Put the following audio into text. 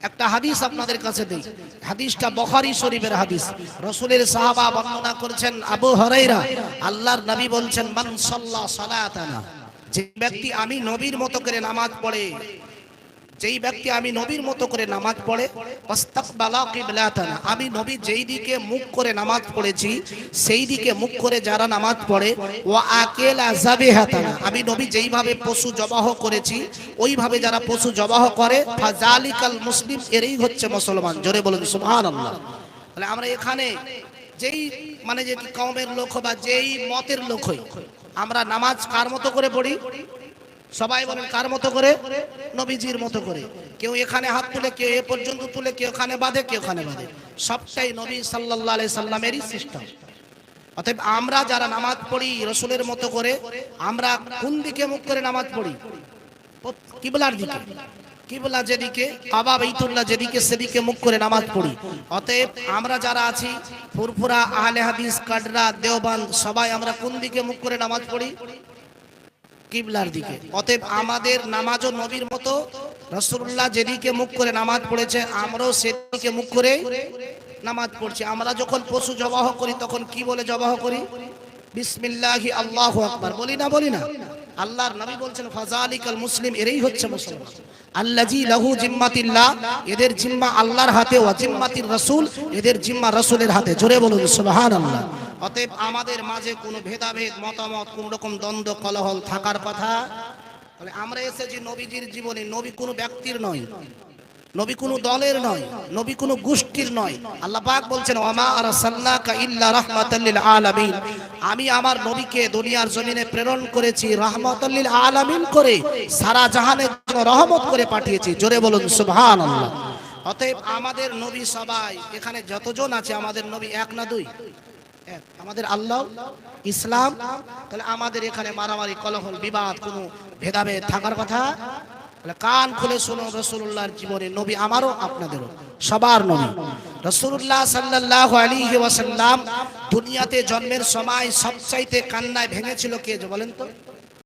একটা হাদিস আপনাদের কাছে দেই, হাদিসটা বুখারী শরীফের হাদিস। রাসূলের সাহাবা বর্ণনা করেছেন, আবু হুরায়রা, আল্লাহর নবী বলছেন, মান সাল্লা সালাতানা, যে ব্যক্তি আমি নবীর মতো করে নামাজ পড়ে, যেই ব্যক্তি আমি নবীর মতো করে নামাজ পড়ে, ওয়াস্তাকবালা কিবলাতানা, আমি নবী যেই দিকে মুখ করে নামাজ পড়েছি সেই দিকে মুখ করে যারা নামাজ পড়ে, ওয়া আকিলা যাবিহাতানা, আমি নবী যেইভাবে পশু জবাহ করেছি ওইভাবে যারা পশু জবাহ করে, ফাজালিকাল মুসলিম, এরই হচ্ছে মুসলমান। জোরে বলুন সুবহানাল্লাহ। তাহলে আমরা এখানে যেই মানে যে কওমের লোক বা যেই মতের লোক হই, আমরা নামাজ কার মতো করে পড়ি? সবাই বলেন কার মতো করে? নবীজির মতো করে। কেউ এখানে হাত তুলে, কেউ এ পর্যন্ত তুলে, কেউ ওখানে বাঁধে, কেউ ওখানে বাঁধে, সবটাই নবী সাল্লাল্লাহু আলাইহি সাল্লামেরই সিস্টেম। অতএব আমরা যারা নামাজ পড়ি রাসূলের মতো করে, আমরা কোন দিকে মুখ করে নামাজ পড়ি? কিবলার দিকে। কিবলা যেদিকে, কাবা বাইতুল্লাহ যেদিকে, সেদিকে মুখ করে নামাজ পড়ি। অতএব আমরা যারা আছি ফুরফুরা, আহলে হাদিস, কাটরা, দেওবন্দ, সবাই আমরা কোন দিকে মুখ করে নামাজ পড়ি? কিবলার দিকে। অতএব আমাদের নামাজও নবীর মতো, রাসূলুল্লাহ যেদিকে মুখ করে নামাজ পড়েছে আমরাও সেদিকে মুখ করে নামাজ পড়ছি। আমরা যখন পশু জবাহ করি তখন কি বলে জবাহ করি? বিসমিল্লাহি আল্লাহু আকবার বলি না? বলি না? আল্লাহর নবী বলছেন, ফাজালিকাল মুসলিম, এরই হচ্ছে মুসলমান। আল্লাজি লাহু জিম্মাতিল্লাহ, এদের জিম্মা আল্লাহর হাতে, ওয়া জিম্মাতির রাসূল, এদের জিম্মা রাসূলের হাতে। জোরে বলুন সুবহানাল্লাহ। অতএব আমাদের মাঝে কোনো ভেদাভেদ, মতামত, কোন রকম দ্বন্দ্ব, কলহল থাকার কথা। তাহলে আমরা এসেছি নবীজির জীবনে। নবী কোনো ব্যক্তির নয়, নবী কোনো দলের নয়, নবী কোনো গোষ্ঠীর নয়। আল্লাহ পাক বলছেন, ওয়ামা আরসালনাকা ইল্লা রাহমাতাল লিল আলামিন, আমি আমার নবীকে দুনিয়ার জমিনে প্রেরণ করেছি রাহমাতাল লিল আলামিন করে, সারা জাহানের জন্য রহমত করে পাঠিয়েছি। জোরে বলুন সুবহানাল্লাহ। অতএব আমাদের নবী, সবাই এখানে যতজন আছে আমাদের নবী এক না দুই? এক। আমাদের আল্লাহ, ইসলাম। তাহলে আমাদের এখানে মারামারি, কলহল, বিবাদ, কোনো ভেদাভেদ থাকার কথা? কান খুলে শুনুন, রাসূলুল্লাহর জীবনে নবী আমারও আপনাদেরও সবার নবী। রাসূলুল্লাহ সাল্লাল্লাহু আলাইহি ওয়াসাল্লাম দুনিয়াতে জন্মের সময় সবচাইতে কান্নায় ভেঙেছিল কে, বলেন তো?